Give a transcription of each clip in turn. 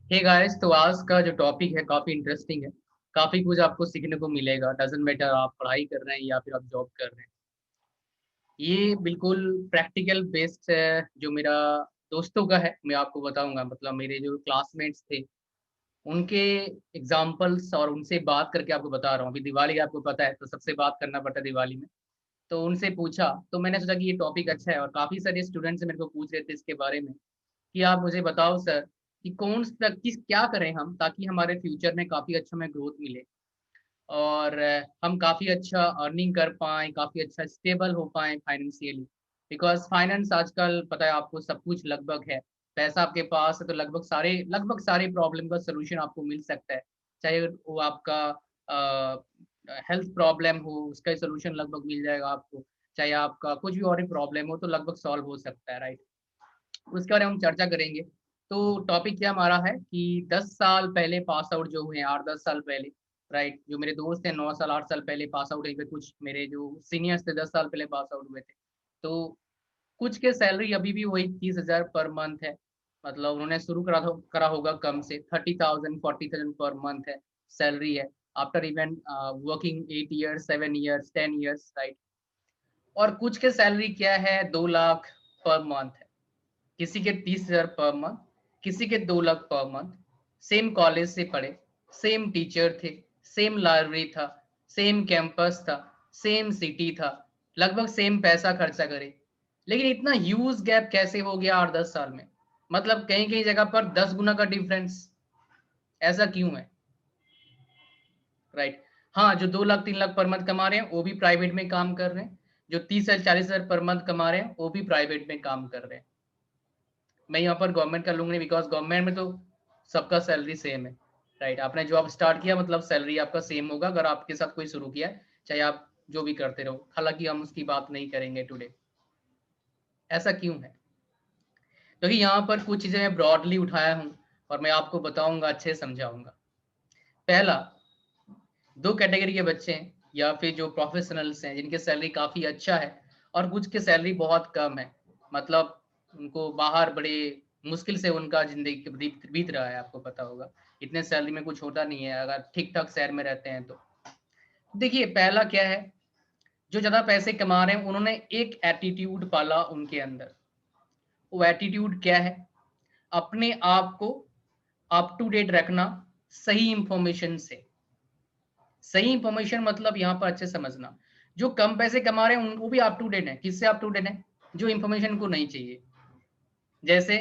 Hey guys, तो आज का जो टॉपिक है काफी इंटरेस्टिंग है। काफी कुछ आपको सीखने को मिलेगा। डजंट मैटर आप पढ़ाई कर रहे हैं या फिर आप जॉब कर रहे हैं। ये बिल्कुल प्रैक्टिकल बेस्ड है। जो मेरा दोस्तों का है मैं आपको बताऊंगा। मतलब मेरे जो क्लासमेट्स थे उनके एग्जाम्पल्स और उनसे बात करके आपको बता रहा हूँ। अभी दिवाली आपको पता है, तो सबसे बात करना पड़ता है दिवाली में। तो उनसे पूछा तो मैंने सोचा कि ये टॉपिक अच्छा है, और काफी सारे स्टूडेंट्स मेरे को पूछ रहे थे इसके बारे में कि आप मुझे बताओ सर कि कौन सा किस क्या करें हम ताकि हमारे फ्यूचर में काफी अच्छा हमें ग्रोथ मिले, और हम काफी अच्छा अर्निंग कर पाए, काफी अच्छा स्टेबल हो पाए फाइनेंशियली। बिकॉज फाइनेंस आजकल पता है आपको सब कुछ लगभग है। पैसा आपके पास है तो लगभग सारे प्रॉब्लम का सोल्यूशन आपको मिल सकता है। चाहे वो आपका हेल्थ प्रॉब्लम हो, उसका सोल्यूशन लगभग मिल जाएगा आपको। चाहे आपका कुछ भी और प्रॉब्लम हो तो लगभग सॉल्व हो सकता है, राइट। उसके बारे में हम चर्चा करेंगे। तो टॉपिक क्या हमारा है कि 10 साल पहले पास आउट जो हुए हैं, 8-10 साल पहले, राइट। जो मेरे दोस्त हैं 9 साल 8 साल पहले पास आउट हुए थे, कुछ मेरे जो सीनियर्स थे 10 साल पहले पास आउट हुए थे। तो कुछ के सैलरी अभी भी वही 30,000 पर मंथ है। मतलब उन्होंने शुरू करा होगा कम से 30,000 40,000 पर मंथ है सैलरी है। After even working 8 years 7 years 10 years, right. और कुछ के सैलरी क्या है, 2 लाख पर मंथ है। किसी के 30,000 पर मंथ, किसी के 2 lakh per month. Same college से पढ़े, सेम टीचर थे, सेम लाइब्रेरी था, सेम कैंपस था, सेम सिटी था, लगभग सेम पैसा खर्चा करे। लेकिन इतना ह्यूज गैप कैसे हो गया 8-10 साल में? मतलब कहीं कहीं जगह पर 10 गुना का डिफरेंस। ऐसा क्यों है, राइट। हाँ, जो 2 लाख 3 लाख पर मंथ कमा रहे हैं वो भी प्राइवेट में काम कर रहे हैं। जो 30,000 40,000 पर मंथ कमा रहे हैं वो भी प्राइवेट में काम कर रहे हैं। मैं यहाँ पर गवर्नमेंट का लूंगा नहीं, बिकॉज गवर्नमेंट में तो सबका सैलरी सेम है, राइट। आपने जॉब स्टार्ट किया मतलब सैलरी आपका सेम होगा, अगर आपके साथ कोई शुरू किया है, चाहे आप जो भी करते रहो। हालांकि हम उसकी बात नहीं करेंगे टुडे। ऐसा क्यों है? क्योंकि यहाँ पर कुछ चीजें मैं ब्रॉडली उठाया हूँ और मैं आपको बताऊंगा, अच्छे से समझाऊंगा। पहला, दो कैटेगरी के बच्चे हैं या फिर जो प्रोफेशनल्स हैं जिनके सैलरी काफी अच्छा है, और कुछ के सैलरी बहुत कम है। मतलब उनको बाहर बड़े मुश्किल से उनका जिंदगी बीत रहा है। आपको पता होगा इतने सैलरी में कुछ होता नहीं है अगर ठीक ठाक शहर में रहते हैं तो। देखिए, पहला क्या है, जो ज्यादा पैसे कमा रहे हैं उन्होंने एक एटीट्यूड पाला उनके अंदर। वो एटीट्यूड क्या है? अपने आप को अप टू डेट रखना सही इंफॉर्मेशन से। सही इंफॉर्मेशन मतलब यहाँ पर अच्छे समझना, जो कम पैसे कमा रहे हैं वो भी अप टू डेट है। किससे अप टू डेट है? जो इंफॉर्मेशन को नहीं चाहिए। जैसे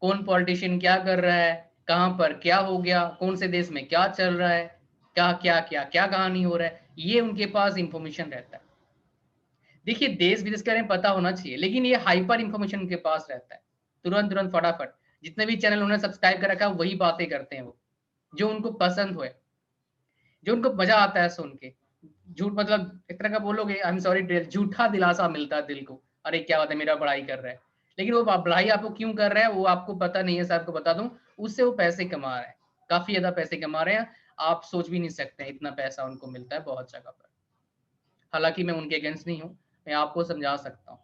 कौन पॉलिटिशियन क्या कर रहा है, कहाँ पर क्या हो गया, कौन से देश में क्या चल रहा है, क्या क्या क्या क्या कहानी हो रहा है, ये उनके पास इंफॉर्मेशन रहता है। देखिए, देश विदेश के बारे में पता होना चाहिए, लेकिन ये हाइपर इंफॉर्मेशन उनके पास रहता है। तुरंत तुरंत फटाफट जितने भी चैनल उन्होंने सब्सक्राइब कर रखा है वही बातें करते हैं वो, जो उनको पसंद हो, जो उनको मजा आता है सुन के। झूठ मतलब एक तरह का बोलोगे, आई एम सॉरी, झूठा दिलासा मिलता है दिल को। अरे क्या बात है, मेरा पढ़ाई कर रहा है। लेकिन वो पढ़ाई आपको क्यों कर रहा है वो आपको पता नहीं है। सर आपको बता दूं, उससे वो पैसे कमा रहे हैं, काफी ज्यादा पैसे कमा रहे हैं। आप सोच भी नहीं सकते हैं, इतना पैसा उनको मिलता है बहुत जगह पर। हालांकि मैं उनके अगेंस्ट नहीं हूँ, मैं आपको समझा सकता हूँ।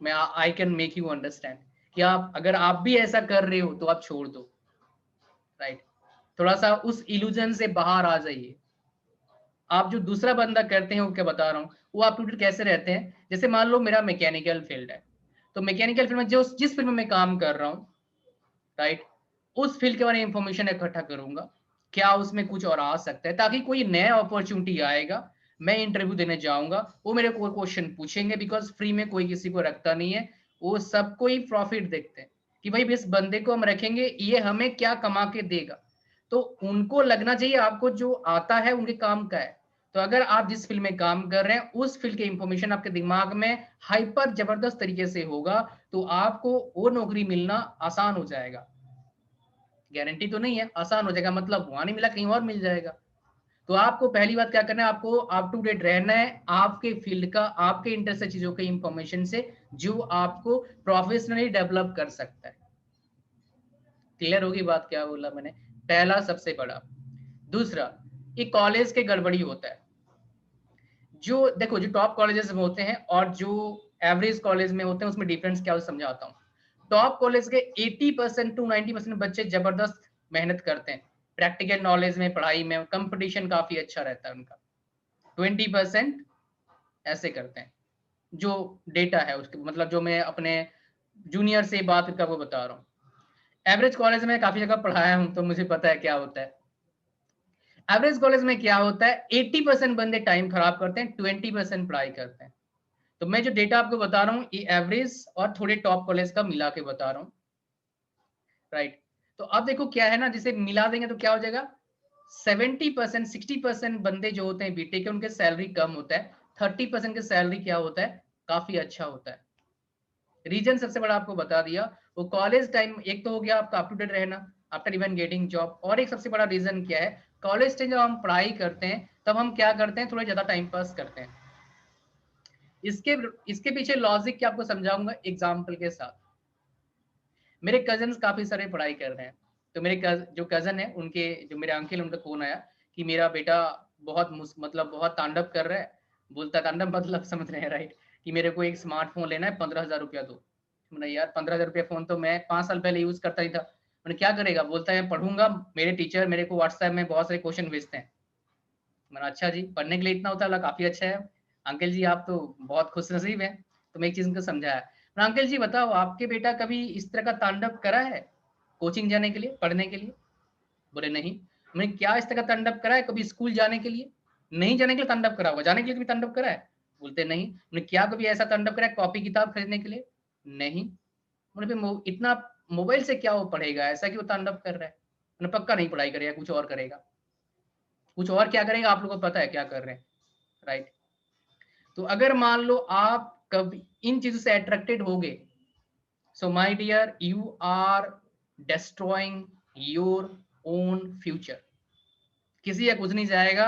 मैं I can make you understand कि आप अगर आप भी ऐसा कर रहे हो तो आप छोड़ दो, राइट। थोड़ा सा उस इल्यूजन से बाहर आ जाइए। आप जो दूसरा बंदा करते हैं वो क्या बता रहा हूँ, वो आप टूटे कैसे रहते हैं। जैसे मान लो मेरा मैकेनिकल फील्ड है, तो मैकेनिकल फील्ड में जो जिस फील्ड में मैं काम कर रहा हूँ, राइट, उस फील्ड के बारे में इंफॉर्मेशन इकट्ठा करूंगा। क्या उसमें कुछ और आ सकता है, ताकि कोई नया अपॉर्चुनिटी आएगा, मैं इंटरव्यू देने जाऊंगा, वो मेरे को क्वेश्चन पूछेंगे। बिकॉज फ्री में कोई किसी को रखता नहीं है, वो सबको ही प्रॉफिट देखते हैं कि भाई इस बंदे को हम रखेंगे, ये हमें क्या कमा के देगा। तो उनको लगना चाहिए आपको जो आता है उनके काम का है। तो अगर आप जिस फील्ड में काम कर रहे हैं उस फील्ड के इंफॉर्मेशन आपके दिमाग में हाइपर जबरदस्त तरीके से होगा, तो आपको वो नौकरी मिलना आसान हो जाएगा। गारंटी तो नहीं है, आसान हो जाएगा मतलब वहां नहीं मिला कहीं और मिल जाएगा। तो आपको पहली बात क्या करना है, आपको अप टू डेट रहना है आपके फील्ड का, आपके इंटरेस्ट चीजों के इंफॉर्मेशन से, जो आपको प्रोफेशनली डेवलप कर सकता है। क्लियर होगी बात क्या बोला मैंने? पहला सबसे बड़ा। दूसरा, ये कॉलेज के गड़बड़ी होता है। जो देखो, जो टॉप कॉलेजेस में होते हैं और जो एवरेज कॉलेज में होते हैं उसमें डिफरेंस क्या है समझाता हूँ। टॉप कॉलेज के 80% टू 90% बच्चे जबरदस्त मेहनत करते हैं प्रैक्टिकल नॉलेज में, पढ़ाई में, कंपटीशन काफी अच्छा रहता है उनका। 20% ऐसे करते हैं, जो डेटा है उसके, मतलब जो मैं अपने जूनियर से बात करके आपको बता रहा हूँ। एवरेज कॉलेज में काफी जगह पढ़ाया हूँ तो मुझे पता है क्या होता है। एवरेज कॉलेज में क्या होता है, 80% बंदे टाइम खराब करते हैं, 20% पढ़ाई करते हैं। तो मैं जो डेटा आपको बता रहा हूँ ये एवरेज और थोड़े टॉप कॉलेज का मिला के बता रहा हूँ, राइट। तो अब देखो क्या है ना, जिसे मिला देंगे तो क्या हो जाएगा, 70% 60% बंदे जो होते हैं बीटेक के, उनके सैलरी कम होता है, 30% के सैलरी क्या होता है, काफी अच्छा होता है। रीजन सबसे बड़ा आपको बता दिया, वो कॉलेज टाइम एक तो हो गया आपका अप टू डेट रहना आफ्टर इवन गेटिंग जॉब, और एक सबसे बड़ा रीजन क्या है, कॉलेज टाइम जब हम पढ़ाई करते हैं तब हम क्या करते हैं, थोड़ा ज्यादा टाइम पास करते हैं। इसके इसके पीछे लॉजिक क्या आपको समझाऊंगा एग्जाम्पल के साथ। मेरे कजन काफी सारे पढ़ाई कर रहे हैं, तो मेरे जो कजन है उनके, जो मेरे अंकल, उनका फोन आया कि मेरा बेटा बहुत मतलब बहुत तांडव कर रहा है, बोलता तांडव मतलब समझ रहे हैं राइट, कि मेरे को एक स्मार्टफोन लेना है, 15,000 रुपया दो। मैंने यार 15,000 रुपया फोन तो मैं 5 साल पहले यूज करता ही था। मैंने क्या करेगा, बोलता है पढ़ूंगा, मेरे टीचर मेरे को व्हाट्सएप में बहुत सारे क्वेश्चन भेजते हैं। मैंने अच्छा जी, पढ़ने के लिए इतना होता है, काफी अच्छा है अंकल जी, आप तो बहुत खुश नसीब है। तो मैं एक चीज उनको समझाया, अंकल जी बताओ आपके बेटा कभी इस तरह का तांडव करा है कोचिंग जाने के लिए, पढ़ने के लिए? बोले नहीं। मैं क्या इस तरह का तांडव करा है कभी स्कूल जाने के लिए? नहीं जाने के लिए तांडव करा होगा, जाने के लिए भी तांडव करा है? बोलते नहीं। मैंने क्या कभी ऐसा तांडव करा है कॉपी किताब खरीदने के लिए? नहीं। बोले फिर इतना मोबाइल से क्या वो पढ़ेगा, ऐसा कि वो तांडव कर रहा है? मैंने पक्का नहीं पढ़ाई करेगा, कुछ और करेगा। कुछ और क्या करेगा आप लोगों को पता है क्या कर रहे हैं, राइट। तो अगर मान लो आप कभी इन चीजों से अट्रैक्टेड हो गए, so my dear you are destroying your own future। किसी का कुछ नहीं जाएगा,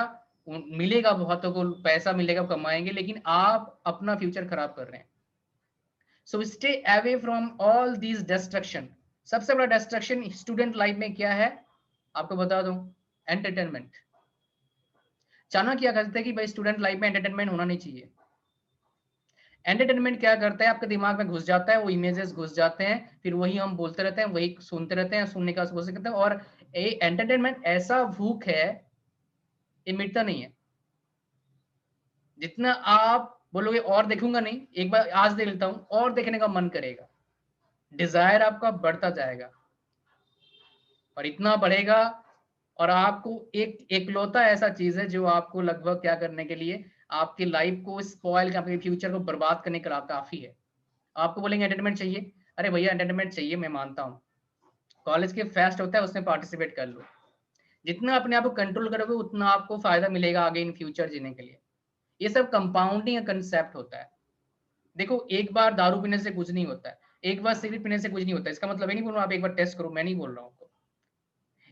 मिलेगा बहुतों को पैसा मिलेगा, कमाएंगे, लेकिन आप अपना फ्यूचर खराब कर रहे हैं। So stay away from all these destruction. सबसे बड़ा डिस्ट्रक्शन स्टूडेंट लाइफ में क्या है आपको बता दूं, एंटरटेनमेंट। चाणक्य क्या कहते हैं कि भाई स्टूडेंट लाइफ में एंटरटेनमेंट होना नहीं चाहिए। एंटरटेनमेंट क्या करता है, आपके दिमाग में घुस जाता है, वो इमेजेस घुस जाते हैं, फिर वही हम बोलते रहते हैं, वही सुनते रहते हैं, सुनने का कोशिश करते हैं, और एंटरटेनमेंट ऐसा भूख है, ये मिटता नहीं है। जितना आप बोलोगे और देखूंगा नहीं, एक बार आज देख लेता हूं, और देखने का मन करेगा, डिजायर आपका बढ़ता जाएगा, और इतना बढ़ेगा, और आपको एक एकलौता ऐसा चीज है जो आपको लगभग क्या करने के लिए, आपकी लाइफ को स्पॉइल, आपके फ्यूचर को बर्बाद करने के लिए काफी है। आपको बोलेंगे एंटरटेनमेंट चाहिए, अरे भैया एंटरटेनमेंट चाहिए, मैं मानता हूँ, कॉलेज के फेस्ट होता है उसमें पार्टिसिपेट कर लो। जितना अपने आप को कंट्रोल करोगे उतना आपको फायदा मिलेगा आगे इन फ्यूचर जीने के लिए। ये सब कंपाउंडिंग का कंसेप्ट होता है। देखो एक बार दारू पीने से कुछ नहीं होता है, एक बार सिगरेट पीने से कुछ नहीं होता है, इसका मतलब ये नहीं बोल रहा आप एक बार टेस्ट करो, मैं नहीं बोल रहा हूँ।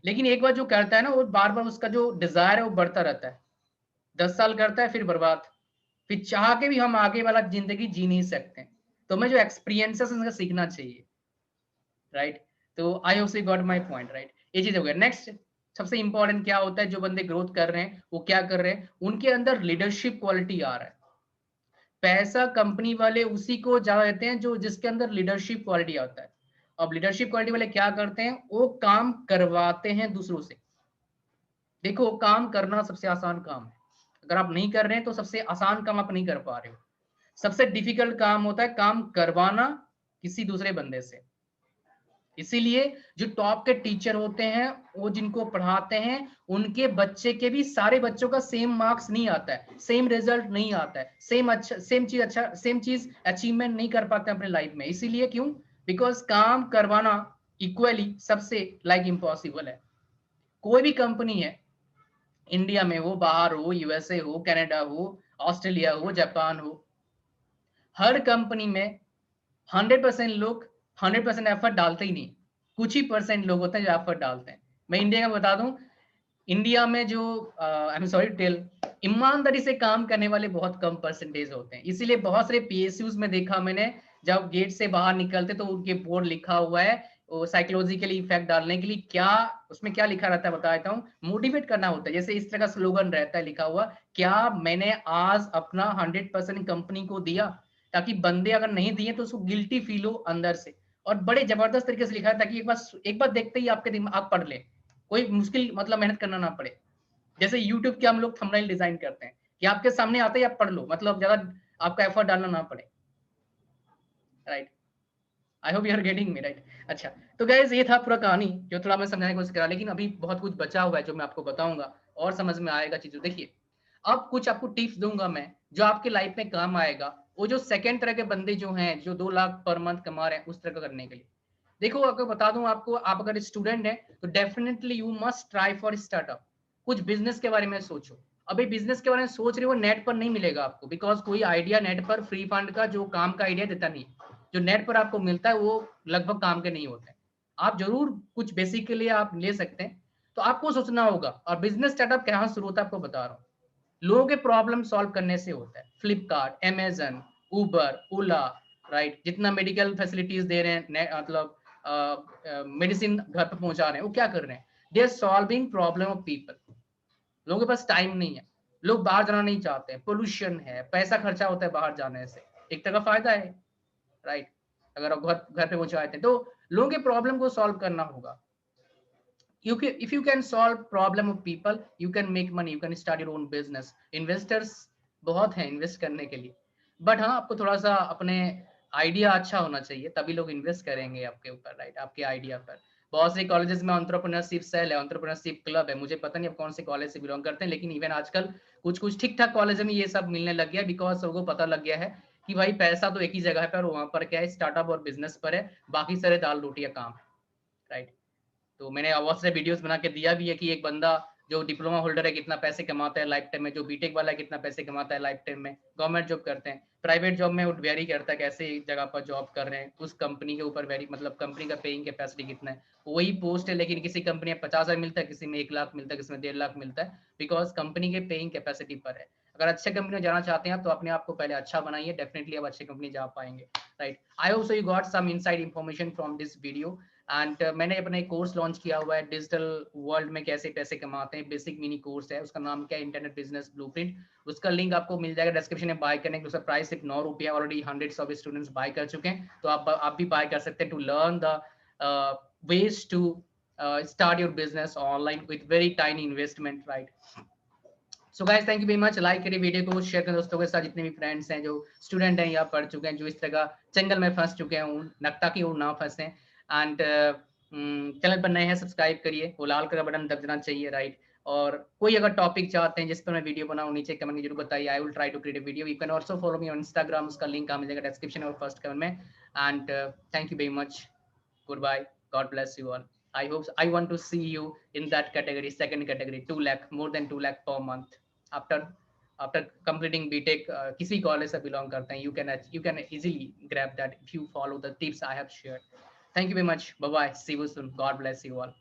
लेकिन एक बार जो करता है ना, वो बार बार उसका जो डिजायर है वो बढ़ता रहता है। 10 साल करता है फिर बर्बाद, फिर चाह के भी हम आगे वाला जिंदगी जी नहीं सकते। तो हमें जो एक्सपीरियंसेस उनका सीखना चाहिए, राइट। तो आई hope you got my point, right. ये चीज हो गया। नेक्स्ट सबसे इंपॉर्टेंट क्या होता है, जो बंदे ग्रोथ कर रहे हैं वो क्या कर रहे हैं, उनके अंदर लीडरशिप क्वालिटी आ रहा है। पैसा कंपनी वाले उसी को जा देते हैं जो जिसके अंदर लीडरशिप क्वालिटी आता है। अब लीडरशिप क्वालिटी वाले क्या करते हैं, वो काम करवाते हैं दूसरों से। देखो काम करना सबसे आसान काम है, अगर आप नहीं कर रहे हैं तो सबसे आसान काम आप नहीं कर पा रहे हो। सबसे डिफिकल्ट काम होता है काम करवाना किसी दूसरे बंदे से। इसीलिए जो टॉप के टीचर होते हैं वो जिनको पढ़ाते हैं उनके बच्चे के भी सारे बच्चों का सेम मार्क्स नहीं आता है, सेम रिजल्ट नहीं आता है, सेम चीज अचीवमेंट नहीं कर पाते अपने लाइफ में। इसीलिए क्यों, बिकॉज काम करवाना इक्वली सबसे इम्पॉसिबल है। कोई भी कंपनी है इंडिया में हो, बाहर हो, यूएसए हो, कनाडा हो, ऑस्ट्रेलिया हो, जापान हो, हर कंपनी में 100% लोग 100% एफर्ट डालते ही नहीं, कुछ ही परसेंट लोग होते हैं जो एफर्ट डालते हैं। मैं इंडिया का बता दूं, इंडिया में जो आई एम सॉरी टेल, ईमानदारी से काम करने वाले बहुत कम परसेंटेज होते हैं। इसीलिए बहुत सारे पीएसयूज में देखा मैंने, जब गेट से बाहर निकलते तो उनके बोर्ड लिखा हुआ है वो साइकोलॉजिकली इफेक्ट डालने के लिए, क्या उसमें क्या लिखा रहता है बता देता हूँ, मोटिवेट करना होता है। जैसे इस तरह का स्लोगन रहता है लिखा हुआ, क्या मैंने आज अपना 100% कंपनी को दिया, ताकि बंदे अगर नहीं दिए तो उसको गिल्टी फील हो अंदर से, और बड़े जबरदस्त तरीके से लिखा है ताकि एक बार देखते ही आपके दिमाग आप पढ़ ले, कोई मुश्किल मतलब मेहनत करना ना पड़े। जैसे यूट्यूब के हम लोग थंबनेल डिजाइन करते हैं कि आपके सामने आते ही आप पढ़ लो, मतलब ज्यादा आपका एफर्ट डालना ना पड़े, right. I hope you are getting me, right. अच्छा, तो गाइस ये था पूरा कहानी जो थोड़ा मैं समझाने की कोशिश करा, लेकिन अभी बहुत कुछ बचा हुआ है जो मैं आपको बताऊंगा और समझ में आएगा चीजें। देखिए, अब कुछ आपको टिप्स दूंगा मैं जो आपके लाइफ में काम आएगा, वो जो सेकंड तरह के बंदे जो हैं जो 2 लाख पर मंथ कमा रहे हैं उस तरह का करने के लिए। देखो, अगर बता दूं आपको, आप अगर स्टूडेंट हैं तो definitely you must try for startup. कुछ बिजनेस के बारे में सोचो। अभी बिजनेस के बारे में सोच रहे हो, नेट पर नहीं मिलेगा आपको, बिकॉज कोई आइडिया नेट पर फ्री फंड का जो काम का आइडिया देता नहीं। जो नेट पर आपको मिलता है वो लगभग काम के नहीं होते हैं। आप जरूर कुछ बेसिक के लिए आप ले सकते हैं, तो आपको सोचना होगा। और बिजनेस स्टार्टअप कहाँ शुरू होता है आपको बता रहा हूँ, लोगों के प्रॉब्लम सॉल्व करने से होता है। फ्लिपकार्ट, अमेजन, उबर, ओला, राइट, जितना मेडिकल फैसिलिटीज दे रहे हैं, मतलब मेडिसिन घर पे पहुंचा रहे हैं, वो क्या कर रहे हैं? They are solving problem of people. लोगों के पास टाइम नहीं है, लोग बाहर जाना नहीं चाहते हैं, पोल्यूशन है, पैसा खर्चा होता है बाहर जाने से, एक तरह फायदा है, राइट। अगर आप घर घर पे पहुंचाए थे तो लोगों के प्रॉब्लम को सॉल्व करना होगा। If you can solve problem of people, you can make money, you can start your own business. Investors बहुत हैं इन्वेस्ट करने के लिए, बट हाँ, आपको थोड़ा सा अपने आइडिया अच्छा होना चाहिए, तभी लोग इन्वेस्ट करेंगे आपके ऊपर, राइट, आपके आइडिया पर। बहुत से कॉलेजेस में एंटरप्रेन्योरशिप सेल है, एंटरप्रेन्योरशिप क्लब है, मुझे पता नहीं आप कौन से कॉलेज से बिलोंग करते हैं, लेकिन इवन आजकल कुछ कुछ ठीक ठाक कॉलेज में ये सब मिलने लग गया, बिकॉज सबको पता लग गया है कि भाई पैसा तो एक ही जगह पर, वहां पर क्या है, स्टार्टअप और बिजनेस पर है, बाकी सारे दाल रोटियां काम है, राइट। तो मैंने बहुत से वीडियोस बना के दिया भी है कि एक बंदा जो डिप्लोमा होल्डर है कितना पैसे कमाता है लाइफ टाइम में, जो बीटेक वाला है कितना पैसे कमाता है लाइफ टाइम में, गवर्नमेंट जॉब करते हैं, प्राइवेट जॉब में वो वेरी करता है कैसे एक जगह पर जॉब कर रहे हैं, उस कंपनी के ऊपर वेरी, मतलब कंपनी का पेइंग कैपेसिटी कितना है, वही पोस्ट है, लेकिन किसी कंपनी में 50,000 मिलता है, किसी में 1 लाख मिलता है, किसी में 1.5 लाख मिलता है, बिकॉज कंपनी के पेइंग कैपेसिटी पर है। अगर अच्छे कंपनी में जाना चाहते हैं तो अपने आप को पहले अच्छा बनाइए, डेफिनेटली आप अच्छी कंपनी जा पाएंगे, right. I hope so you got some inside information from this video. And मैंने अपना एक कोर्स लॉन्च किया हुआ है, डिजिटल वर्ल्ड में कैसे पैसे कमाते हैं, बेसिक मिनी कोर्स है, उसका नाम क्या है, इंटरनेट बिजनेस ब्लूप्रिंट। उसका लिंक आपको मिल जाएगा डिस्क्रिप्शन में, बाय करने के उसका प्राइस सिर्फ 9 रुपया, already hundreds of students buy कर चुके हैं, तो आप भी बाय कर सकते हैं to learn the ways to start your business online with very tiny investment, right. So guys, thank you very much. Like करिए वीडियो को, शेयर करें दोस्तों के साथ, जितने भी फ्रेंड्स हैं जो स्टूडेंट हैं या पढ़ चुके हैं, जो इस तरह का जंगल में फंस चुके हैं, नक्ता की वो ना फंसे। एंड चैनल पर नए हैं सब्सक्राइब करिए, वो लाल कलर बटन दब देना चाहिए, राइट। और कोई अगर टॉपिक चाहते हैं जिस पर मैं वीडियो बनाऊं, नीचे कमेंट में जरूर बताइए, I will try to create a video. You can also follow me on Instagram, उसका लिंक मिल जाएगा डिस्क्रिप्शन और फर्स्ट कमेंट में। And thank you very much, goodbye, god bless you all. I want to see you in that category, second category, 2 lakh, more than 2 lakh per month after completing btech, kisi college se belong karte hain, you can easily grab that if you follow the tips I have shared. Thank you very much, bye bye, see you soon, god bless you all.